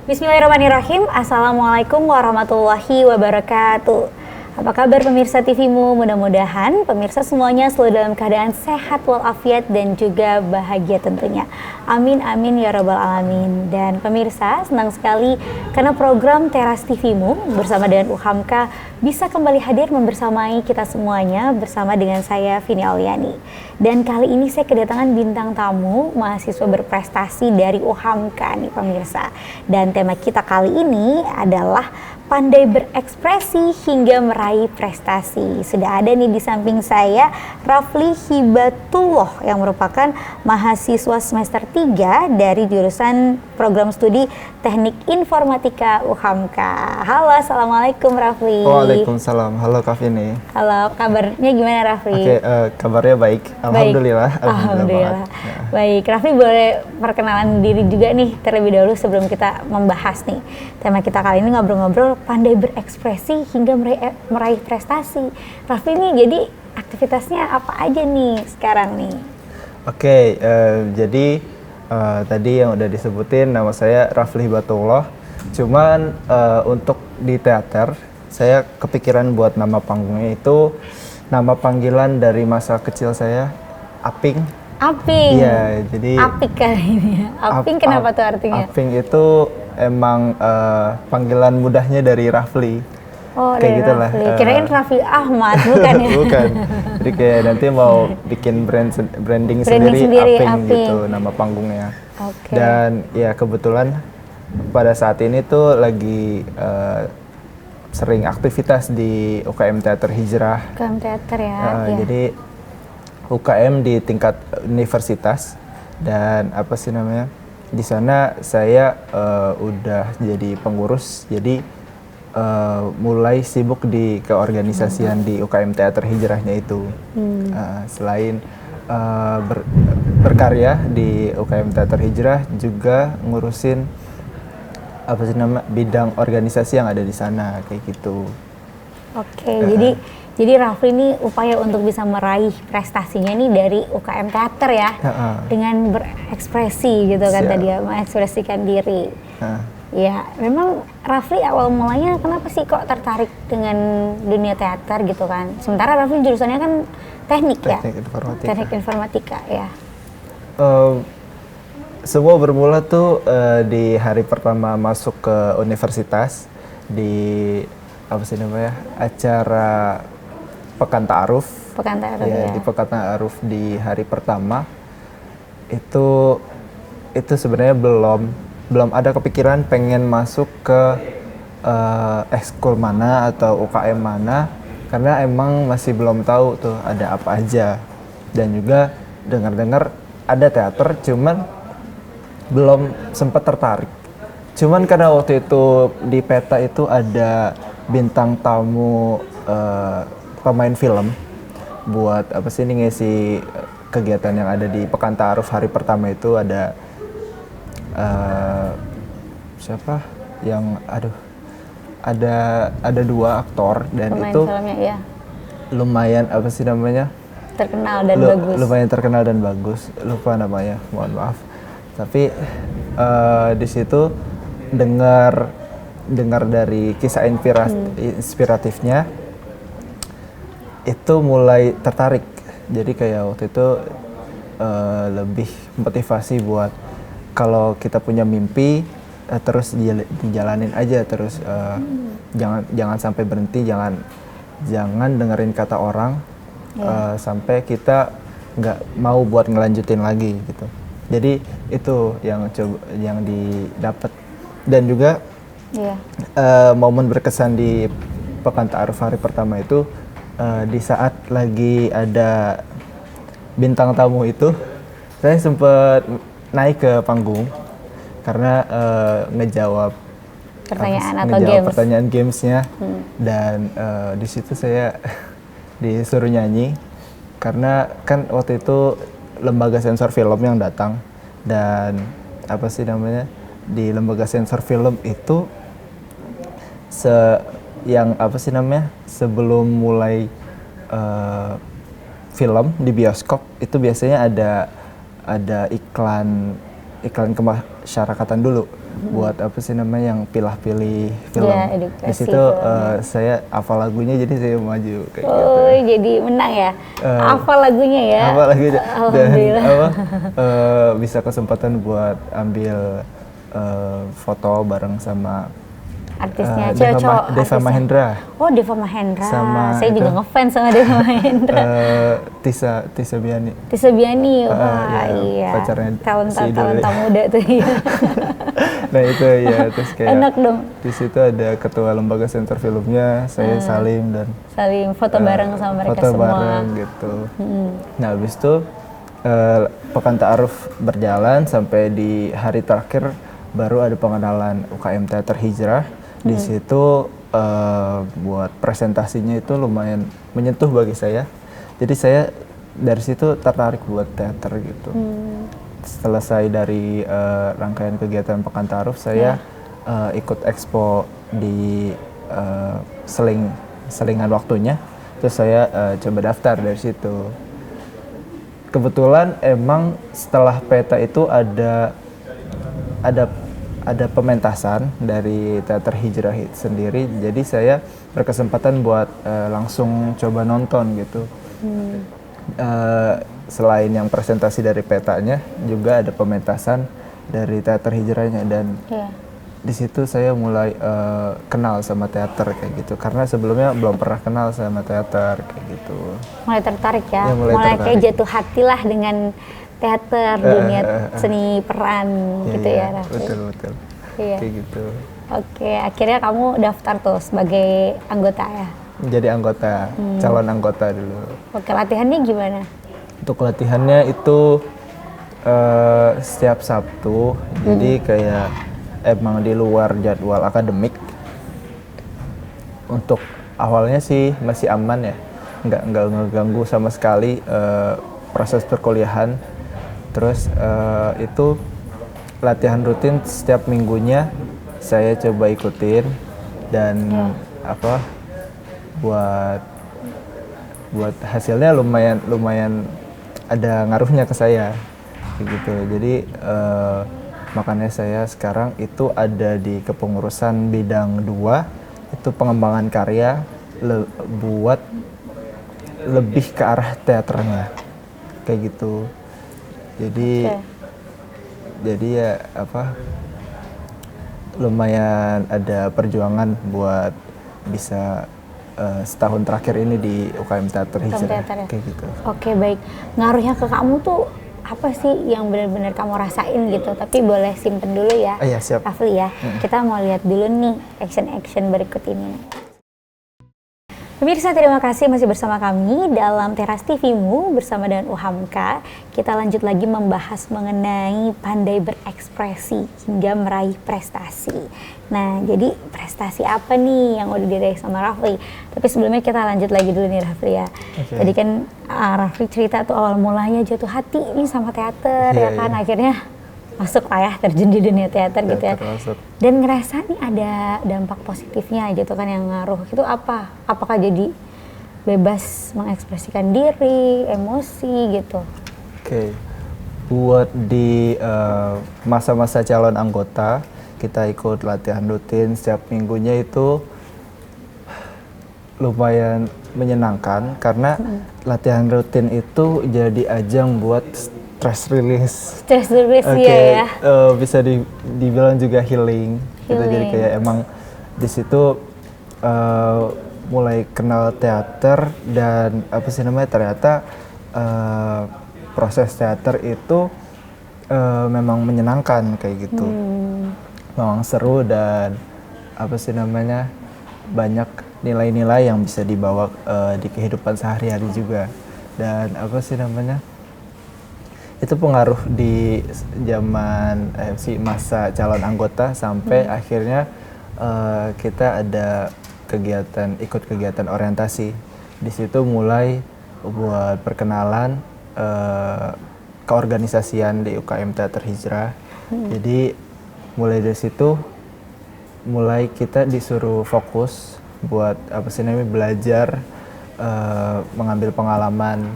Bismillahirrahmanirrahim. Assalamualaikum warahmatullahi wabarakatuh. Apa kabar pemirsa TVmu? Mudah-mudahan pemirsa semuanya selalu dalam keadaan sehat walafiat dan juga bahagia tentunya. Amin amin ya rabbal alamin. Dan pemirsa, senang sekali karena program Teras TVmu bersama dengan UHAMKA bisa kembali hadir membersamai kita semuanya bersama dengan saya Vini Auliani. Dan kali ini saya kedatangan bintang tamu mahasiswa berprestasi dari UHAMKA nih pemirsa. Dan tema kita kali ini adalah pandai berekspresi hingga meraih prestasi. Sudah ada nih di samping saya Rafli Hibatullah yang merupakan mahasiswa semester 3 dari jurusan program studi Teknik Informatika UHAMKA. Halo, Assalamualaikum Rafli. Waalaikumsalam. Halo Kak Vini. Halo, kabarnya gimana Rafli? Oke, kabarnya baik. Alhamdulillah. Alhamdulillah. Ya. Baik, Rafli boleh perkenalan diri juga nih terlebih dahulu sebelum kita membahas nih. Tema kita kali ini ngobrol-ngobrol pandai berekspresi hingga meraih prestasi. Rafli nih jadi aktivitasnya apa aja nih sekarang nih? Oke, jadi tadi yang udah disebutin nama saya Rafli Hibatullah. Cuman untuk di teater saya kepikiran buat nama panggungnya itu nama panggilan dari masa kecil saya, Aping. Aping. Iya, jadi Apik kali ini ya. Aping kenapa tuh artinya? Aping itu emang panggilan mudahnya dari Rafli. Oh, kayak dari gitulah. Rafli. Kirain Rafli Ahmad, bukan ya? Bukan. Jadi kayak nanti mau bikin branding sendiri Aping gitu nama panggungnya. Oke. Dan ya kebetulan pada saat ini tuh lagi sering aktivitas di UKM Teater Hijrah. UKM Teater ya. Iya. Jadi UKM di tingkat universitas dan apa sih namanya? Di sana saya udah jadi pengurus, jadi mulai sibuk di keorganisasian di UKM Teater Hijrahnya itu. Selain berkarya di UKM Teater Hijrah, juga ngurusin apa sih nama bidang organisasi yang ada di sana kayak gitu. Oke, jadi Rafli ini upaya untuk bisa meraih prestasinya nih dari UKM Teater ya, dengan berekspresi gitu kan. Siap. Tadi ya, mengekspresikan diri. Ya, memang Rafli awal mulanya kenapa sih kok tertarik dengan dunia teater gitu kan? Sementara Rafli jurusannya kan teknik ya? Teknik informatika ya. Semua bermula tuh di hari pertama masuk ke universitas di apa sih namanya acara Pekan Ta'aruf. Pekan Ta'aruf ya. Di Pekan Ta'aruf di hari pertama itu sebenarnya belum ada kepikiran pengen masuk ke ekskul mana atau UKM mana karena emang masih belum tahu tuh ada apa aja, dan juga dengar-dengar ada teater cuman belum sempat tertarik. Cuman karena waktu itu di peta itu ada bintang tamu pemain film buat apa sih ini ngisi kegiatan yang ada di Pekan Ta'aruf hari pertama itu ada siapa yang ada dua aktor dan pemain itu filmnya, ya. Lumayan apa sih namanya terkenal dan bagus. Lumayan terkenal dan bagus, lupa namanya, mohon maaf. Tapi di situ dengar dari kisah inspiratifnya itu mulai tertarik. Jadi kayak waktu itu lebih motivasi buat kalau kita punya mimpi terus dijalanin aja terus, jangan sampai berhenti, jangan dengerin kata orang sampai kita nggak mau buat ngelanjutin lagi gitu. Jadi itu yang didapat, dan juga momen berkesan di Pekan Ta'aruf hari pertama itu di saat lagi ada bintang tamu itu saya sempat naik ke panggung karena ngejawab pertanyaan gamesnya. Dan di situ saya disuruh nyanyi karena kan waktu itu lembaga sensor film yang datang, dan apa sih namanya di lembaga sensor film itu sebelum mulai film di bioskop itu biasanya ada iklan kemasyarakatan dulu. buat apa sih namanya yang pilih-pilih film. Ya, Di edukasi situ film. saya hafal lagunya jadi saya maju kayak gitu. Oh, jadi menang ya? Hafal lagunya ya? Hafal lagunya dan Alhamdulillah. apa bisa kesempatan buat ambil foto bareng sama Artisnya cewek cowok Deva artisnya. Mahendra. Oh, Deva Mahendra. Sama Saya juga itu, ngefans sama Deva Mahendra. Tisa Biani. Tisa Biani, wah ya, iya. pacarnya si Talenta Idol. muda tuh ya. Nah itu ya, terus kayak Enak dong. di situ ada ketua lembaga sensor filmnya, saya Salim dan Saling foto bareng sama mereka foto semua. bareng gitu. Nah habis itu Pekan Ta'aruf berjalan sampai di hari terakhir baru ada pengenalan UKM Teater Hijrah. Di situ buat presentasinya itu lumayan menyentuh bagi saya. Jadi saya dari situ tertarik buat teater gitu. Selesai dari rangkaian kegiatan Pekan Ta'aruf, saya ikut expo di selingan waktunya. Terus saya coba daftar dari situ. Kebetulan emang setelah peta itu ada pementasan dari Teater Hijrah sendiri, jadi saya berkesempatan buat langsung coba nonton gitu. Selain yang presentasi dari petanya, juga ada pementasan dari Teater Hijrahnya dan di situ saya mulai kenal sama teater kayak gitu, karena sebelumnya belum pernah kenal sama teater kayak gitu. Mulai tertarik ya, Ya, mulai kayak tertarik. jatuh hati lah dengan teater, dunia seni peran gitu ya, Raffi. Betul Iya. kayak gitu. Oke, akhirnya kamu daftar tuh sebagai anggota ya. Jadi anggota, calon anggota dulu. Oke, latihannya gimana? Untuk latihannya itu setiap Sabtu, jadi kayak emang di luar jadwal akademik. Untuk awalnya sih masih aman ya, nggak ngeganggu sama sekali proses perkuliahan. Terus itu latihan rutin setiap minggunya saya coba ikutin dan apa buat hasilnya lumayan ada ngaruhnya ke saya kayak gitu. Jadi makanya saya sekarang itu ada di kepengurusan bidang 2, itu pengembangan karya buat lebih ke arah teaternya kayak gitu. Jadi ya apa, lumayan ada perjuangan buat bisa setahun terakhir ini di UKM Teater Hijrah Teater ya? kayak gitu. Oke, baik. Ngaruhnya ke kamu tuh apa sih yang benar-benar kamu rasain gitu? Tapi boleh simpen dulu ya, Iya siap. Rafli ya. Kita mau lihat dulu nih action berikut ini. Pemirsa, terima kasih masih bersama kami dalam Teras TV-mu bersama dengan UHAMKA. Kita lanjut lagi membahas mengenai pandai berekspresi hingga meraih prestasi. Nah, jadi prestasi apa nih yang udah diraih sama Rafli? Tapi sebelumnya kita lanjut lagi dulu nih Rafli ya. Okay. Tadi kan Rafli cerita tuh awal mulanya jatuh hati nih sama teater ya kan. Akhirnya masuk lah ya, terjun di dunia teater gitu ya. Masuk. Dan ngerasa nih ada dampak positifnya gitu kan yang ngaruh. Itu apa? Apakah jadi bebas mengekspresikan diri, emosi gitu? Oke. Buat di masa-masa calon anggota, kita ikut latihan rutin setiap minggunya itu lumayan menyenangkan karena latihan rutin itu jadi ajang buat stress release. Stress release ya. Bisa dibilang juga healing. Gitu. Jadi kayak emang di situ mulai kenal teater dan apa sih namanya, ternyata proses teater itu memang menyenangkan kayak gitu. Memang seru dan apa sih namanya, banyak nilai-nilai yang bisa dibawa di kehidupan sehari-hari juga. Dan apa sih namanya, itu pengaruh di zaman masa calon anggota sampai akhirnya kita ada ikut kegiatan orientasi. Di situ mulai buat perkenalan keorganisasian di UKM Teater Hijrah. Jadi mulai dari situ mulai kita disuruh fokus buat apa sih namanya, belajar, mengambil pengalaman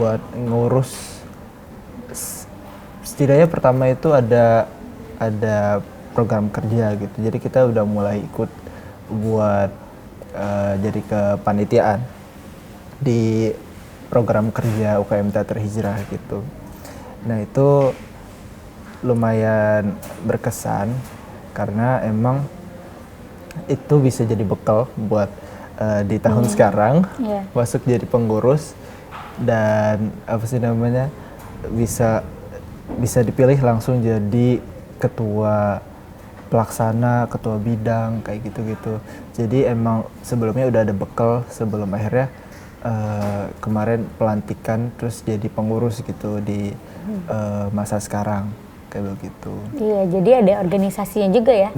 buat ngurus. Setidaknya pertama itu ada program kerja gitu. Jadi kita udah mulai ikut buat jadi kepanitiaan di program kerja UKM Teater Hijrah gitu. Nah itu lumayan berkesan karena emang itu bisa jadi bekal buat di tahun sekarang masuk jadi pengurus dan apa sih namanya bisa dipilih langsung jadi ketua pelaksana, ketua bidang kayak gitu-gitu. Jadi emang sebelumnya udah ada bekal sebelum akhirnya kemarin pelantikan terus jadi pengurus gitu di masa sekarang kayak begitu. Iya, jadi ada organisasinya juga ya.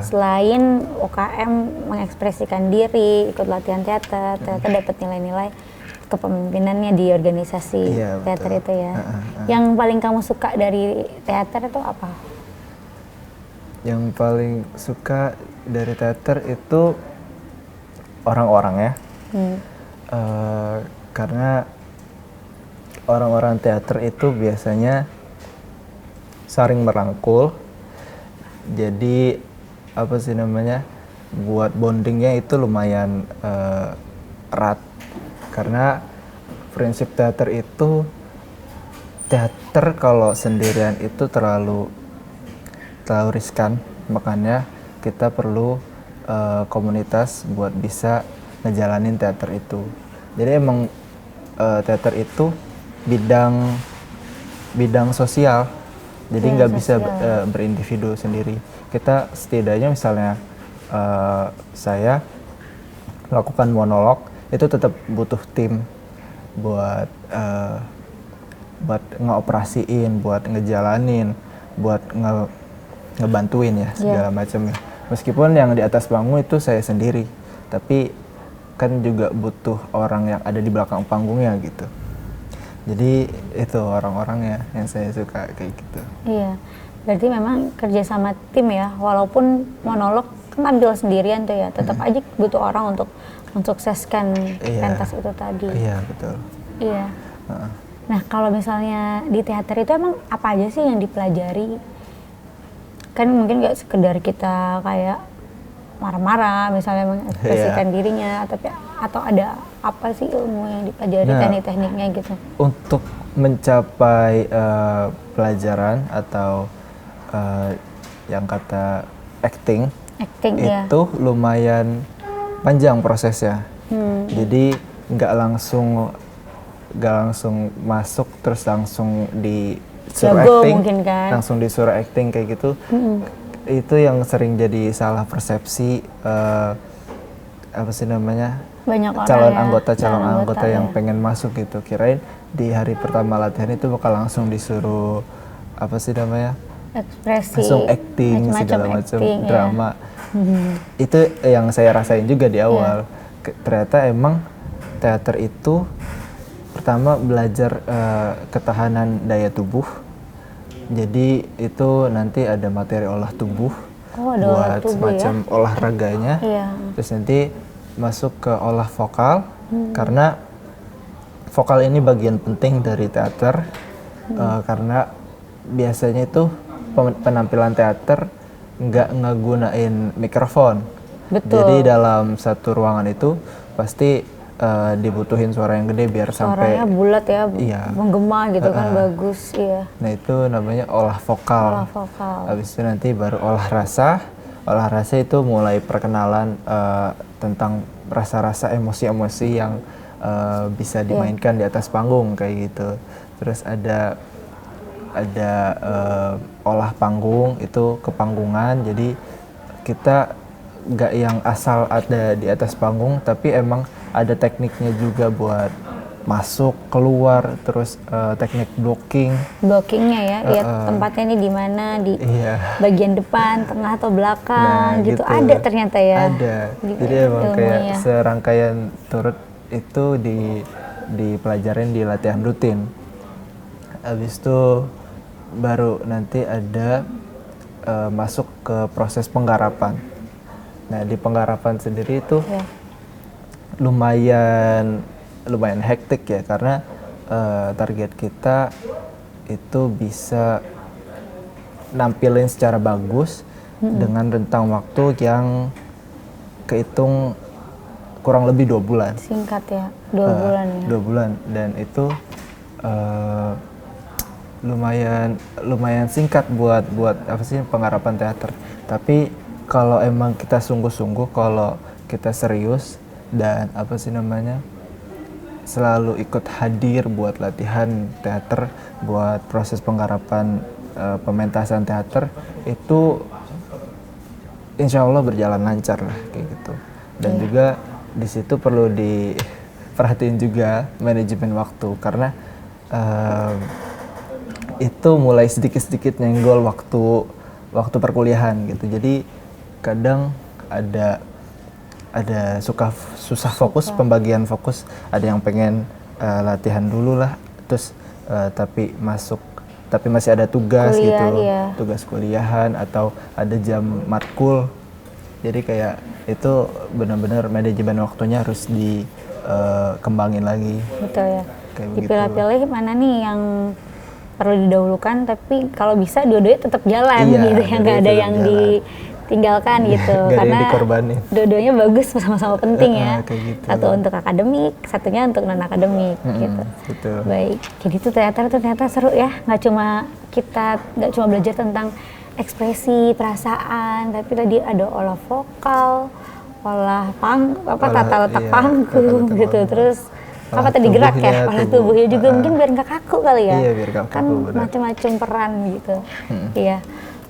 Selain UKM mengekspresikan diri, ikut latihan teater, ternyata dapat nilai-nilai kepemimpinannya di organisasi teater itu ya. Yang paling kamu suka dari teater itu apa? Yang paling suka dari teater itu orang-orang ya. Karena orang-orang teater itu biasanya saling merangkul, jadi apa sih namanya buat bondingnya itu lumayan erat karena prinsip teater itu teater kalau sendirian itu terlalu riskan, makanya kita perlu komunitas buat bisa ngejalanin teater itu. Jadi emang teater itu bidang sosial. Jadi nggak bisa berindividu sendiri. Kita setidaknya misalnya saya melakukan monolog itu tetap butuh tim buat ngeoperasiin, buat ngejalanin, buat ngebantuin ya segala macamnya. Meskipun yang di atas panggung itu saya sendiri, tapi kan juga butuh orang yang ada di belakang panggungnya gitu. Jadi itu orang-orangnya yang saya suka kayak gitu. Iya, berarti memang kerja sama tim ya, walaupun monolog kan tampil sendirian tuh ya, tetap aja butuh orang untuk mensukseskan pentas itu tadi. Iya, betul. Iya. Nah kalau misalnya di teater itu emang apa aja sih yang dipelajari? Kan mungkin gak sekedar kita kayak marah-marah misalnya mengekspresikan dirinya, atau ada apa sih ilmu yang dipelajari, teknik-tekniknya gitu? Untuk mencapai pelajaran atau yang kata acting itu lumayan panjang prosesnya. Jadi nggak langsung masuk terus langsung disuruh acting, mungkin kan? langsung disuruh acting kayak gitu. Itu yang sering jadi salah persepsi apa sih namanya calon anggota yang pengen masuk gitu, kirain di hari pertama latihan itu bakal langsung disuruh apa sih namanya ekspresi, langsung acting segala macam drama. Itu yang saya rasain juga di awal. Ternyata emang teater itu pertama belajar ketahanan daya tubuh. Jadi itu nanti ada materi olah tubuh buat semacam olahraganya. Terus nanti masuk ke olah vokal karena vokal ini bagian penting dari teater karena biasanya itu penampilan teater nggak ngegunain mikrofon. Jadi dalam satu ruangan itu pasti dibutuhin suara yang gede biar sampai suaranya bulat ya, menggema gitu kan, bagus. Nah itu namanya olah vokal. Habis itu nanti baru olah rasa. Olah rasa itu mulai perkenalan tentang rasa-rasa emosi-emosi yang bisa dimainkan di atas panggung kayak gitu. Terus ada olah panggung, itu kepanggungan. Jadi kita nggak yang asal ada di atas panggung, tapi emang ada tekniknya juga buat masuk keluar, terus teknik blockingnya ya, tempatnya ini di mana, di bagian depan, tengah atau belakang gitu. Ada ternyata ya. Ada. Jadi emang kayak serangkaian turut itu dipelajarin di latihan rutin. Habis itu baru nanti ada masuk ke proses penggarapan. Nah di penggarapan sendiri itu lumayan hektik ya, karena target kita itu bisa nampilin secara bagus dengan rentang waktu yang kehitung kurang lebih 2 bulan. Singkat ya, 2 bulan ya. 2 bulan, dan itu lumayan singkat buat apa sih penggarapan teater. Tapi kalau emang kita sungguh-sungguh, kalau kita serius dan apa sih namanya selalu ikut hadir buat latihan teater, buat proses penggarapan pementasan teater, itu insya Allah berjalan lancar lah kayak gitu. Dan juga di situ perlu diperhatiin juga manajemen waktu, karena itu mulai sedikit-sedikit nyenggol waktu perkuliahan gitu. Jadi kadang ada susah fokus, pembagian fokus. Ada yang pengen latihan dulu lah, terus tapi masih ada tugas kuliah, gitu, iya. tugas kuliahan atau ada jam matkul. Jadi kayak itu benar-benar manajemen waktunya harus dikembangin lagi. Betul ya. Kayak begitu. Dipilah-pilih mana nih yang perlu didahulukan, tapi kalau bisa dua-duanya tetap jalan Iya, gitu, yang nggak ada dua-duanya yang tetap jalan. ditinggalkan gitu. Nggak ada yang Karena dikorbanin. dua-duanya bagus, sama-sama penting ya. Kayak gitu. Satu untuk akademik, satunya untuk non akademik gitu. Betul. Baik, jadi tuh teater tuh ternyata seru ya. Nggak cuma belajar tentang ekspresi, perasaan, tapi tadi ada olah vokal, tata letak iya, panggung tata letak gitu. panggung. Terus Olah apa tadi gerak ya, olah tubuhnya juga mungkin biar nggak kaku kali ya. Iya, biar nggak kan kaku, benar. macam-macam peran gitu. Iya.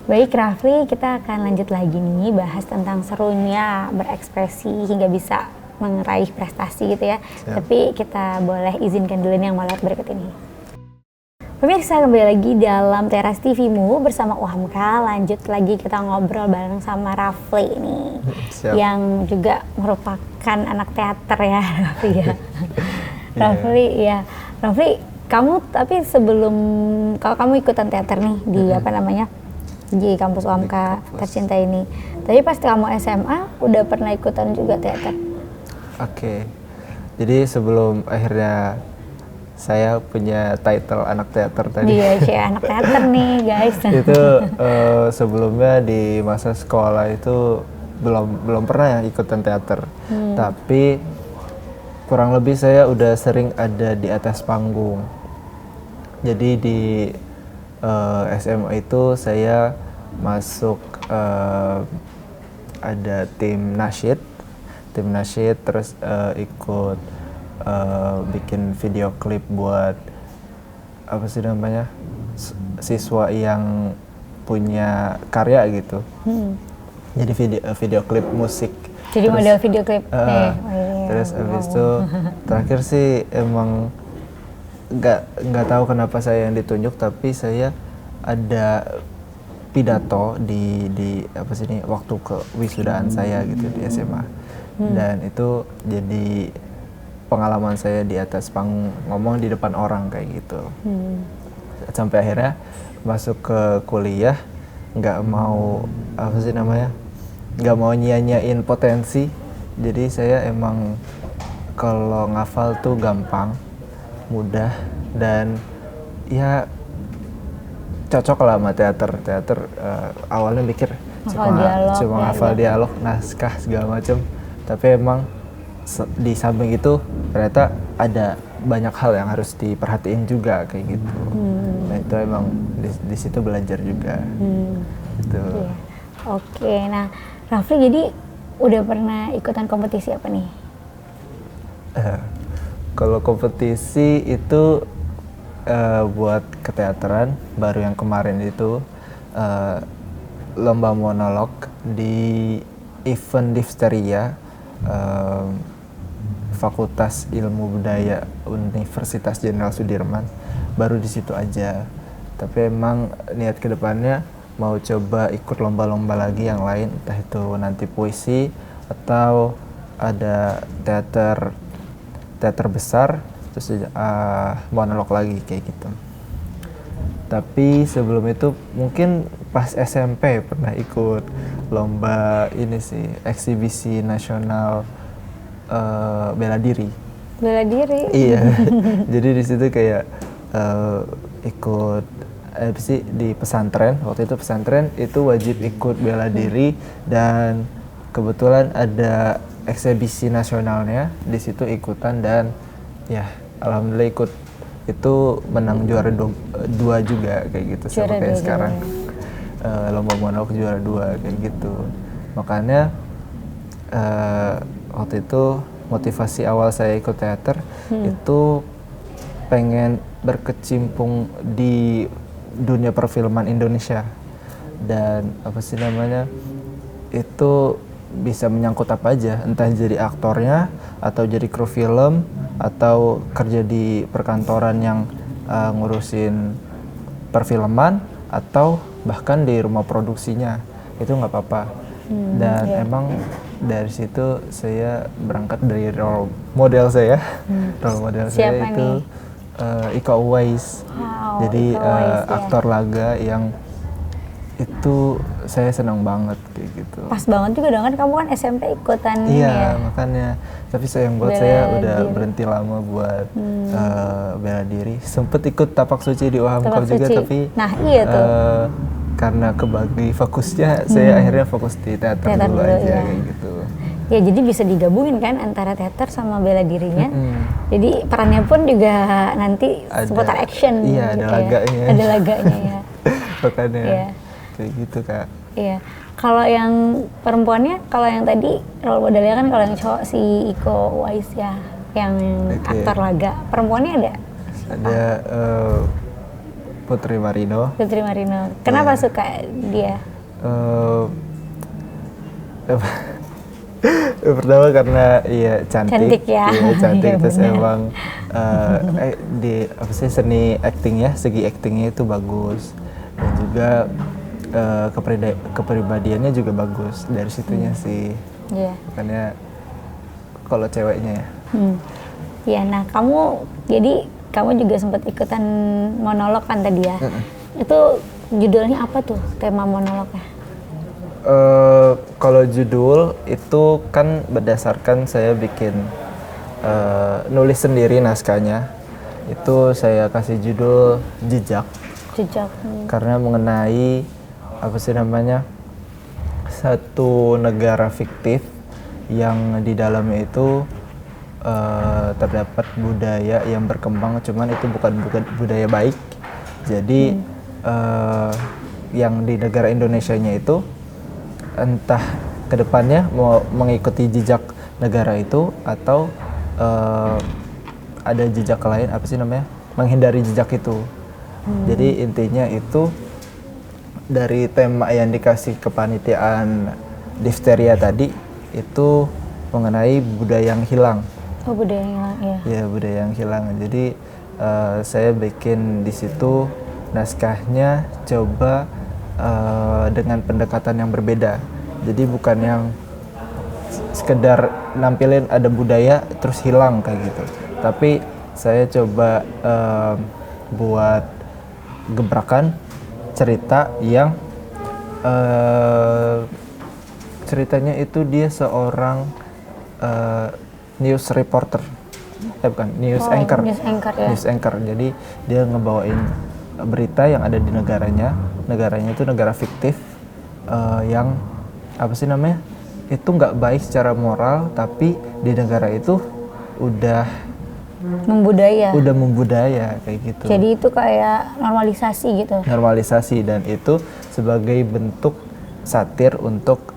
Baik Rafli, kita akan lanjut lagi nih bahas tentang serunya berekspresi hingga bisa meraih prestasi gitu ya. Siap. Tapi kita boleh izinkan dulu nih yang malam berikut ini. Pemirsa, kembali lagi dalam Teras TV-mu bersama Uhamka. Lanjut lagi kita ngobrol bareng sama Rafli nih. Siap. Yang juga merupakan anak teater ya, Rafli ya. Rafli, ya. Rafli, kamu tapi sebelum kalau kamu ikutan teater nih di apa namanya? Di kampus Uhamka tercinta ini. Tapi pas kamu SMA udah pernah ikutan juga teater? Oke. Jadi sebelum akhirnya saya punya title anak teater tadi. Iya, saya anak teater nih, guys. Itu sebelumnya di masa sekolah itu belum pernah ya ikutan teater. Tapi kurang lebih saya udah sering ada di atas panggung. Jadi di SMA itu saya masuk ada tim nasyid, terus ikut bikin video klip buat apa sih namanya siswa yang punya karya gitu. Jadi video klip musik. Jadi model video klip. Terus abis itu terakhir sih emang nggak tahu kenapa saya yang ditunjuk, tapi saya ada pidato di apa sih ini waktu ke wisudaan saya gitu di SMA. Dan itu jadi pengalaman saya di atas panggung, ngomong di depan orang kayak gitu. Sampai akhirnya masuk ke kuliah, nggak mau apa sih namanya, nggak mau nyanyain potensi. Jadi saya emang kalau ngafal tuh gampang, mudah, dan ya cocok lah sama teater. Awalnya mikir cuma ngafal dialog, naskah segala macem, tapi emang di samping itu ternyata ada banyak hal yang harus diperhatiin juga kayak gitu. Nah itu emang di situ belajar juga. Gitu. Iya. Oke, nah Rafli jadi udah pernah ikutan kompetisi apa nih? Kalau kompetisi itu buat keteateran baru yang kemarin itu lomba monolog di event Difteria. Fakultas Ilmu Budaya Universitas Jenderal Sudirman, baru di situ aja. Tapi emang niat kedepannya mau coba ikut lomba-lomba lagi yang lain, entah itu nanti puisi atau ada teater besar, terus monolog lagi kayak gitu. Tapi sebelum itu mungkin pas SMP pernah ikut lomba ini sih, eksibisi nasional bela diri. Bela diri? Iya. Jadi di situ kayak ikut sih di pesantren, waktu itu pesantren itu wajib ikut bela diri dan kebetulan ada eksebisi nasionalnya di situ ikutan dan ya alhamdulillah ikut itu menang juara dua juga kayak gitu sama kayak sekarang. Lomba monolog juara 2 kayak gitu. Makanya waktu itu motivasi awal saya ikut teater itu pengen berkecimpung di dunia perfilman Indonesia dan apa sih namanya itu bisa menyangkut apa aja, entah jadi aktornya atau jadi kru film atau kerja di perkantoran yang ngurusin perfilman atau bahkan di rumah produksinya itu nggak apa-apa. Dan emang dari situ saya berangkat dari role model saya. Role model saya itu Iko Uwais. Wow, Jadi Iko Uwais, aktor laga yang itu saya senang banget kayak gitu. Pas banget juga dong kan kamu kan SMP ikutan iya, ya. makanya. Tapi sayang buat saya udah berhenti lama buat bela diri. Sempet ikut Tapak Suci di Wahamkau juga tapi nah iya tuh. Karena kebagi fokusnya saya akhirnya fokus di teater dulu aja kayak gitu. Ya jadi bisa digabungin kan antara teater sama bela dirinya. Jadi perannya pun juga nanti seputar action. Iya, gitu ada laganya. Ada laganya ya. Makanya kayak gitu Kak. Iya. Kalau yang perempuannya, kalau yang tadi role modelnya kan kalau yang cowok si Iko Uwais ya, yang aktor laga. Perempuannya ada? Ada Putri Marino. Putri Marino. Kenapa suka dia? Pertama karena iya cantik ya. Iya, cantik Iya, terus bener. emang di apa sih seni actingnya, segi actingnya itu bagus dan juga kepribadiannya juga bagus dari situnya sih. Iya. Makanya kalau ceweknya ya. Iya, nah kamu juga sempat ikutan monolog kan tadi ya. Itu judulnya apa tuh tema monolognya? Kalau judul itu kan berdasarkan saya bikin nulis sendiri naskahnya. Itu saya kasih judul Jejak. Jejak. Karena mengenai apa sih namanya satu negara fiktif yang di dalamnya itu terdapat budaya yang berkembang, cuman itu bukan budaya baik. Jadi yang di negara Indonesianya itu entah kedepannya mau mengikuti jejak negara itu atau ada jejak lain apa sih namanya menghindari jejak itu. Jadi intinya itu dari tema yang dikasih kepanitiaan difteria tadi itu mengenai budaya yang hilang. Oh, budaya yang hilang ya. Ya, budaya yang hilang. Jadi saya bikin di situ naskahnya coba dengan pendekatan yang berbeda. Jadi bukan yang sekedar nampilin ada budaya terus hilang kayak gitu. Tapi saya coba buat gebrakan cerita yang ceritanya itu dia seorang news reporter. Bukan, news anchor. News anchor ya. News anchor. Jadi dia ngebawain berita yang ada di negaranya. Negaranya itu negara fiktif yang apa sih namanya? Itu nggak baik secara moral, tapi di negara itu udah membudaya kayak gitu. Jadi itu kayak normalisasi gitu. Normalisasi, dan itu sebagai bentuk satir untuk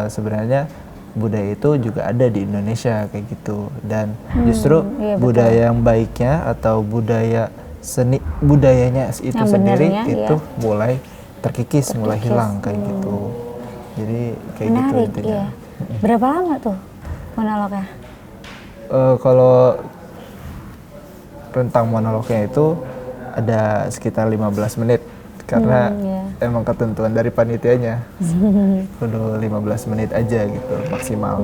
sebenarnya budaya itu juga ada di Indonesia kayak gitu. Dan justru iya, budaya yang baiknya atau budaya seni budayanya itu yang sendiri benernya, itu mulai terkikis, mulai hilang kayak gitu. Jadi kayak gitu Menarik, intinya. iya. Berapa lama tuh monolognya? Kalau rentang monolognya itu ada sekitar 15 menit karena emang ketentuan dari panitianya udah 15 menit aja gitu maksimal.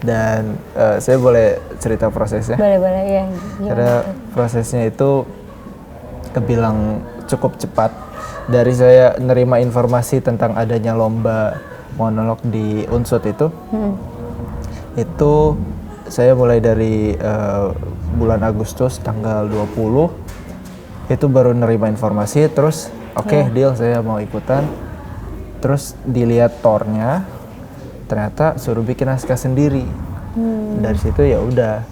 Dan saya boleh cerita prosesnya? Boleh ya. Karena prosesnya itu kebilang cukup cepat. Dari saya nerima informasi tentang adanya lomba monolog di Unsut itu saya mulai dari bulan Agustus tanggal 20 Itu baru nerima informasi, terus oke, deal, saya mau ikutan. Terus dilihat tornya, ternyata suruh bikin naskah sendiri. Dari situ ya udah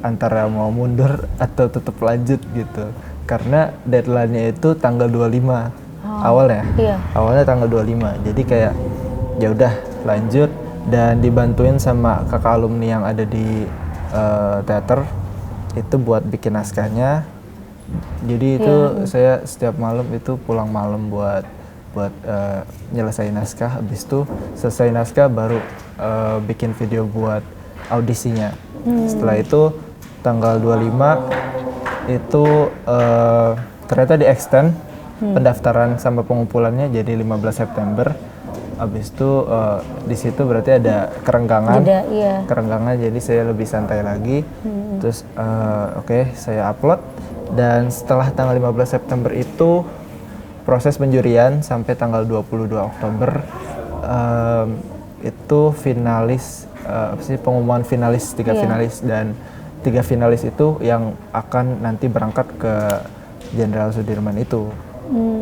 antara mau mundur atau tetap lanjut gitu. Karena deadline-nya itu tanggal 25 awalnya. Awalnya tanggal 25. Jadi kayak ya udah lanjut, dan dibantuin sama kakak alumni yang ada di teater itu buat bikin naskahnya. Jadi itu saya setiap malam itu pulang malam buat nyelesain naskah. Habis itu selesai naskah baru bikin video buat audisinya. Setelah itu tanggal 25 itu ternyata di extend pendaftaran sama pengumpulannya jadi 15 September. Habis itu di situ berarti ada kerenggangan. Kerenggangan, jadi saya lebih santai lagi. Terus oke, saya upload, dan setelah tanggal 15 September itu proses penjurian sampai tanggal 22 Oktober itu finalis pengumuman finalis, 3 finalis, dan 3 finalis itu yang akan nanti berangkat ke Jenderal Sudirman itu.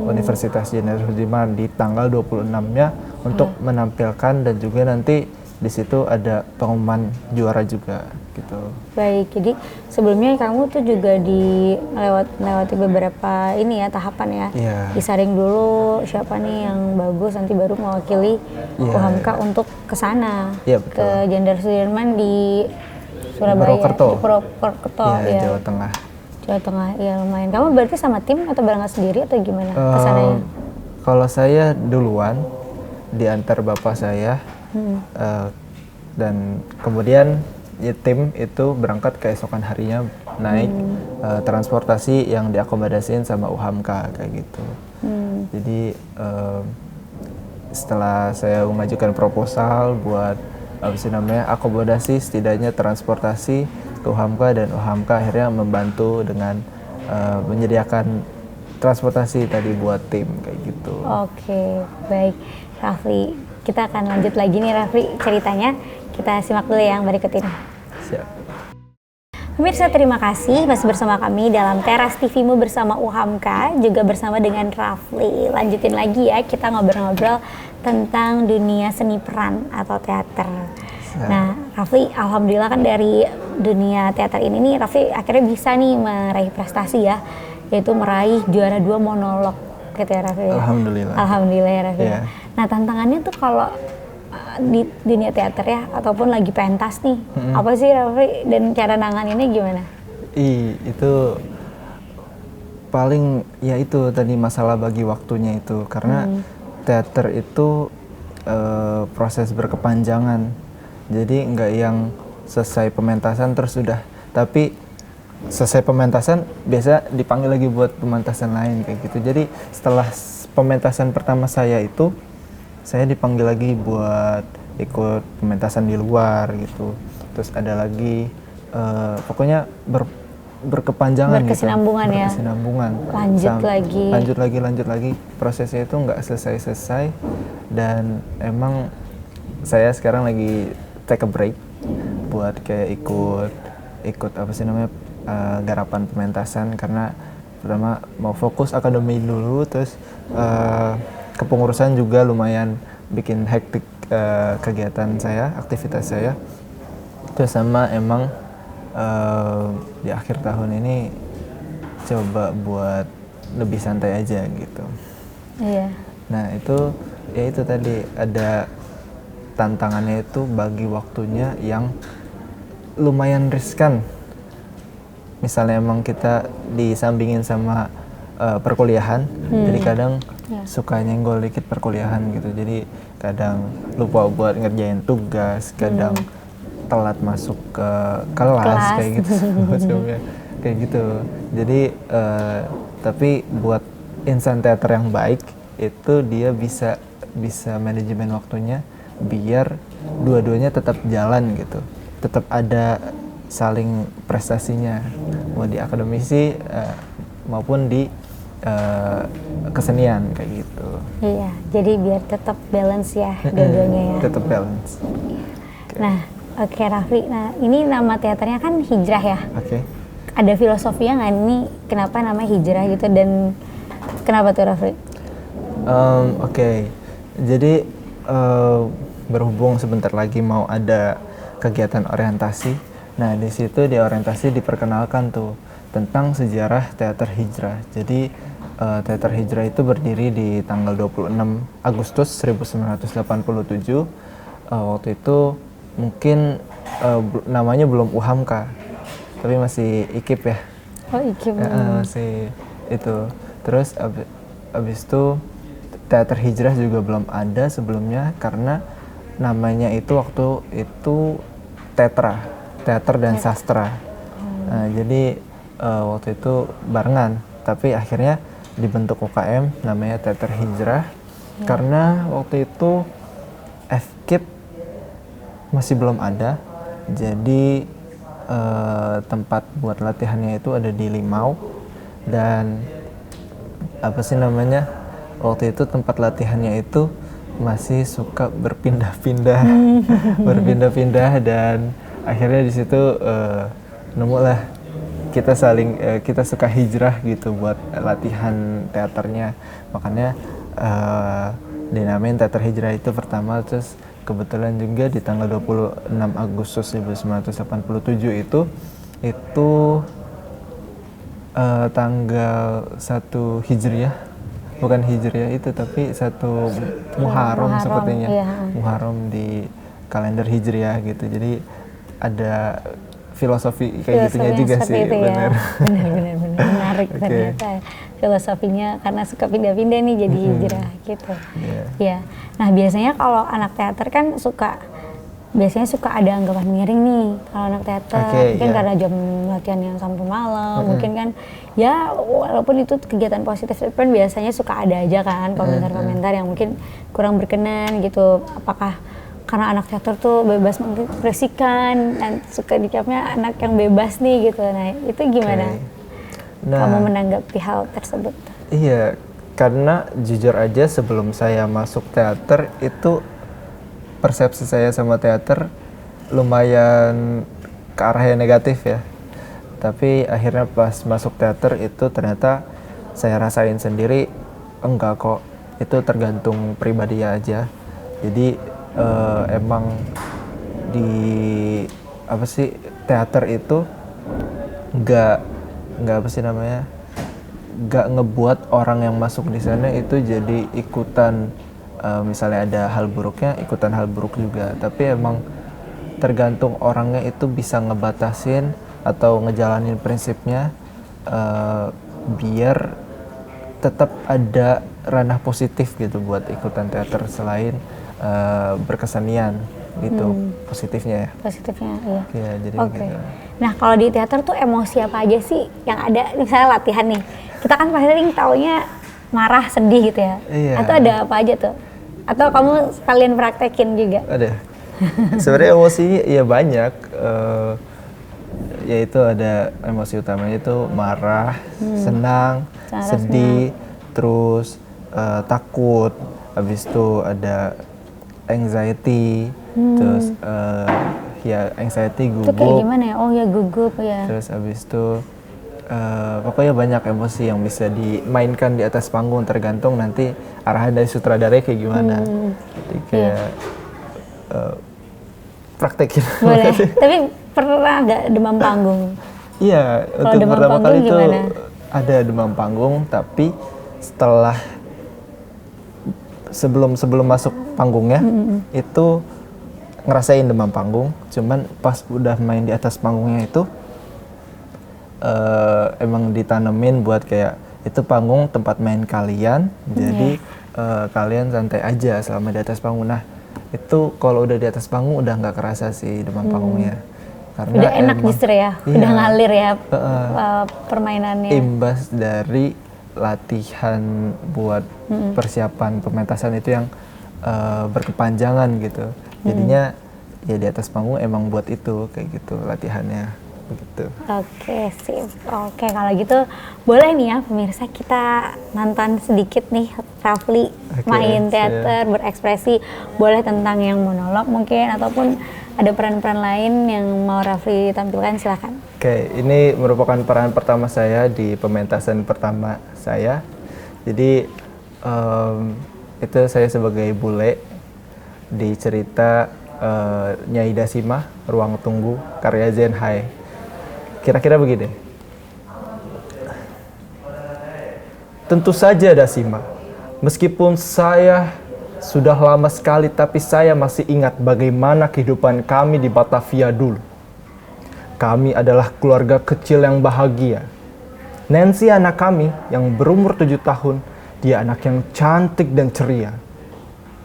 Universitas Jenderal Sudirman di tanggal 26-nya untuk menampilkan, dan juga nanti di situ ada pengumuman juara juga gitu. Baik, jadi sebelumnya kamu tuh juga melewati beberapa ini ya, tahapan ya. Disaring dulu siapa nih yang bagus, nanti baru mewakili UHAMKA untuk ke sana. Ke Jenderal Sudirman di Surabaya, Purwokerto. Di Purwokerto ya. Jawa Tengah. Jawa Tengah, ya lumayan. Kamu berarti sama tim atau berangkat sendiri atau gimana kesananya? Kalau saya duluan diantar bapak saya, dan kemudian tim itu berangkat keesokan harinya naik transportasi yang diakomodasiin sama UHAMKA kayak gitu. Jadi setelah saya mengajukan proposal buat akomodasi, setidaknya transportasi ke UHAMKA, dan UHAMKA akhirnya membantu dengan menyediakan transportasi tadi buat tim kayak gitu. Oke, baik Rafli. Kita akan lanjut lagi nih Rafli ceritanya. Kita simak dulu yang berikut ini. Siap. Pemirsa, terima kasih masih bersama kami dalam Teras TV-mu bersama UHAMKA, juga bersama dengan Rafli. Lanjutin lagi ya, kita ngobrol-ngobrol tentang dunia seni peran atau teater. Nah, Rafli, alhamdulillah kan dari dunia teater ini nih, Rafli akhirnya bisa nih meraih prestasi ya, yaitu meraih juara 2 monolog gitu ya Rafli. Alhamdulillah. Alhamdulillah ya Rafli. Nah, tantangannya tuh kalau di dunia teater ya, ataupun lagi pentas nih, apa sih Rafli, dan cara nanganinnya gimana? Itu paling ya itu tadi masalah bagi waktunya itu, karena teater itu proses berkepanjangan. Jadi nggak yang selesai pementasan terus sudah, tapi selesai pementasan biasa dipanggil lagi buat pementasan lain kayak gitu. Jadi setelah pementasan pertama saya itu, saya dipanggil lagi buat ikut pementasan di luar gitu. Terus ada lagi pokoknya berkepanjangan, berkesinambungan gitu. Ya. Berkesinambungan. Lanjut lagi. Prosesnya itu nggak selesai, dan emang saya sekarang lagi take a break buat kayak ikut garapan pementasan, karena pertama mau fokus akademi dulu, terus kepengurusan juga lumayan bikin hektik kegiatan saya, aktivitas saya. Terus sama emang di akhir tahun ini coba buat lebih santai aja gitu. Iya. Nah itu tadi ada tantangannya itu bagi waktunya yang lumayan riskan. Misalnya emang kita disambingin sama perkuliahan, jadi kadang suka nyenggol dikit perkuliahan gitu. Jadi kadang lupa buat ngerjain tugas, kadang telat masuk ke kelas. Kayak gitu sebetulnya. Kayak gitu. Jadi tapi buat insan teater yang baik itu dia bisa manajemen waktunya biar dua-duanya tetap jalan gitu, tetap ada saling prestasinya, mau di akademisi maupun di kesenian kayak gitu. Iya, jadi biar tetap balance ya dua-duanya ya. Tetap balance. Nah, oke Rafli, nah ini nama teaternya kan Hijrah ya. Oke. ada filosofinya nggak nih kenapa namanya hijrah gitu dan kenapa tuh Rafli? Oke. Jadi berhubung sebentar lagi mau ada kegiatan orientasi. Nah, di situ di orientasi diperkenalkan tuh tentang sejarah teater hijrah. Jadi teater hijrah itu berdiri di tanggal 26 Agustus 1987. Waktu itu mungkin namanya belum UHAMKA, tapi masih IKIP ya. Oh, IKIP. Masih itu. Terus abis itu teater hijrah juga belum ada sebelumnya karena namanya itu waktu itu teater dan sastra. Nah, jadi waktu itu barengan, tapi akhirnya dibentuk UKM namanya teater hijrah karena waktu itu FKIP masih belum ada. Jadi tempat buat latihannya itu ada di Limau dan apa sih namanya, waktu itu tempat latihannya itu masih suka berpindah-pindah dan akhirnya di situ nemu lah kita suka hijrah gitu buat latihan teaternya, makanya dinamain teater hijrah itu pertama. Terus kebetulan juga di tanggal 26 Agustus 1987 itu tanggal 1 Hijriah, bukan Hijriah itu tapi 1 Muharram sepertinya. Iya. Muharram di kalender Hijriah gitu. Jadi ada filosofi kayak gitunya juga sih, benar. Benar menarik ternyata filosofinya karena suka pindah-pindah nih jadi hijrah gitu. Iya. Nah, biasanya kalau anak teater kan biasanya suka ada anggapan miring nih kalau anak teater, mungkin karena jam latihan yang sampai malam, mungkin kan ya walaupun itu kegiatan positif, tapi biasanya suka ada aja kan komentar-komentar yang mungkin kurang berkenan gitu. Apakah karena anak teater tuh bebas mengekspresikan dan suka dikapnya anak yang bebas nih gitu, nah itu gimana kamu menanggapi hal tersebut? Iya, karena jujur aja sebelum saya masuk teater itu persepsi saya sama teater lumayan ke arah yang negatif ya. Tapi akhirnya pas masuk teater itu ternyata saya rasain sendiri enggak kok. Itu tergantung pribadi aja. Jadi emang di teater itu enggak ngebuat orang yang masuk di sana itu jadi ikutan. Misalnya ada hal buruknya, ikutan hal buruk juga. Tapi emang tergantung orangnya itu bisa ngebatasin atau ngejalanin prinsipnya biar tetap ada ranah positif gitu buat ikutan teater selain berkesenian gitu. Positifnya ya. Positifnya, iya. Iya, jadi gitu. Nah, kalau di teater tuh emosi apa aja sih yang ada? Misalnya latihan nih, kita kan pasti taunya marah, sedih gitu ya. Iya. Atau ada apa aja tuh? Atau kamu sekalian praktekin juga? Ada. Sebenarnya emosinya ya banyak. Yaitu ada emosi utamanya itu marah, senang, sedih, terus takut. Habis itu ada anxiety, terus ya anxiety, gugup. Itu kayak gimana ya? Oh ya, gugup ya. Terus habis itu pokoknya banyak emosi yang bisa dimainkan di atas panggung, tergantung nanti arahan dari sutradara kayak gimana. Jadi kayak praktekin. Boleh. Tapi pernah nggak demam panggung? Iya, untuk pertama kali itu ada demam panggung, tapi setelah sebelum masuk panggungnya itu ngerasain demam panggung. Cuman pas udah main di atas panggungnya itu emang ditanemin buat kayak itu panggung tempat main kalian, jadi kalian santai aja selama di atas panggung. Nah, itu kalau udah di atas panggung udah nggak kerasa sih demam panggungnya, karena udah enak justru ya, udah ngalir ya permainannya. Imbas dari latihan buat persiapan pementasan itu yang berkepanjangan gitu, jadinya ya di atas panggung emang buat itu kayak gitu latihannya. Begitu. Oke, sip. Oke, kalau gitu boleh nih ya pemirsa kita nonton sedikit nih Rafli main teater, berekspresi. Boleh tentang yang monolog mungkin ataupun ada peran-peran lain yang mau Rafli tampilkan, silakan. Oke, ini merupakan peran pertama saya di pementasan pertama saya. Jadi itu saya sebagai bule di cerita Nyai Dasima, Ruang Tunggu, karya Zen Hai. Kira-kira begini. Tentu saja Dasima, meskipun saya sudah lama sekali, tapi saya masih ingat bagaimana kehidupan kami di Batavia dulu. Kami adalah keluarga kecil yang bahagia. Nancy anak kami yang berumur 7 tahun, dia anak yang cantik dan ceria.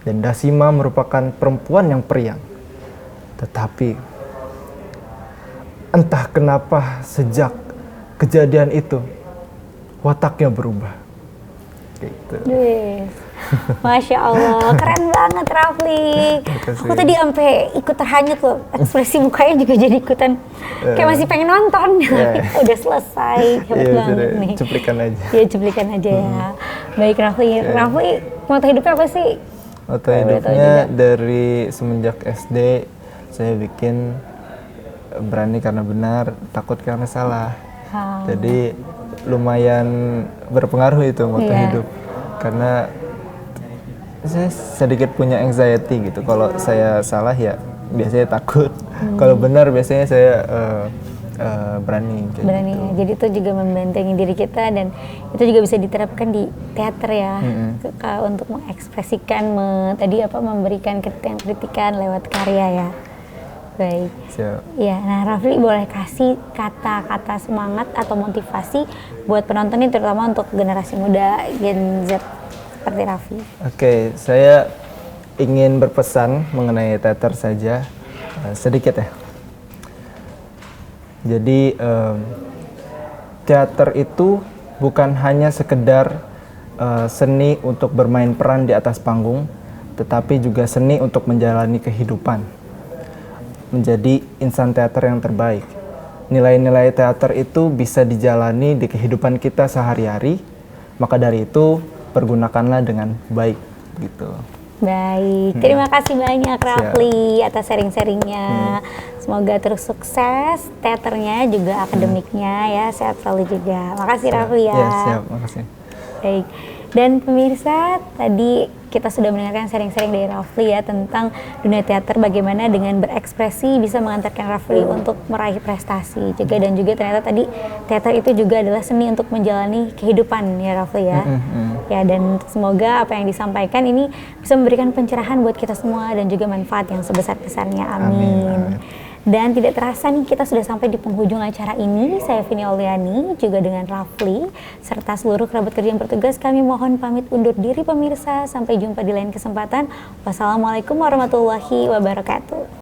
Dan Dasima merupakan perempuan yang periang. Tetapi entah kenapa sejak kejadian itu wataknya berubah. Gitu. Masya Allah, keren banget Rafli. Aku tadi sampai ikut terhanyut loh, ekspresi mukanya juga jadi ikutan kayak masih pengen nonton. Udah selesai, hebat banget nih. Cuplikan aja. Ya cuplikan aja ya. Baik Rafli, Rafli moto hidupnya apa sih? Moto hidupnya dari semenjak SD saya bikin berani karena benar, takut karena salah. Jadi lumayan berpengaruh itu moto hidup, karena saya sedikit punya anxiety gitu. Kalau saya salah ya biasanya takut, kalau benar biasanya saya berani. Berani gitu. ya. Jadi itu juga membentengi diri kita, dan itu juga bisa diterapkan di teater ya, untuk mengekspresikan, memberikan kritikan lewat karya ya. Baik. Siap. Ya, nah Rafli boleh kasih kata-kata semangat atau motivasi buat penonton ini, terutama untuk generasi muda Gen Z seperti Rafli. Oke, saya ingin berpesan mengenai teater saja sedikit ya. Jadi teater itu bukan hanya sekedar seni untuk bermain peran di atas panggung, tetapi juga seni untuk menjalani kehidupan, menjadi insan teater yang terbaik. Nilai-nilai teater itu bisa dijalani di kehidupan kita sehari-hari, maka dari itu pergunakanlah dengan baik gitu. Baik, terima kasih banyak Rafli atas sharing-sharingnya. Semoga terus sukses teaternya, juga akademiknya ya, sehat selalu juga. Makasih Rafli ya. Ya, siap, makasih. Baik, dan pemirsa, tadi kita sudah mendengarkan sharing-sharing dari Rafli ya tentang dunia teater, bagaimana dengan berekspresi bisa mengantarkan Rafli untuk meraih prestasi juga, dan juga ternyata tadi teater itu juga adalah seni untuk menjalani kehidupan ya Rafli ya. Ya, dan semoga apa yang disampaikan ini bisa memberikan pencerahan buat kita semua dan juga manfaat yang sebesar-besarnya. Amin. Dan tidak terasa nih kita sudah sampai di penghujung acara ini. Saya Vini Auliani juga dengan Rafli serta seluruh kerabat kerja yang bertugas, kami mohon pamit undur diri pemirsa. Sampai jumpa di lain kesempatan. Wassalamualaikum warahmatullahi wabarakatuh.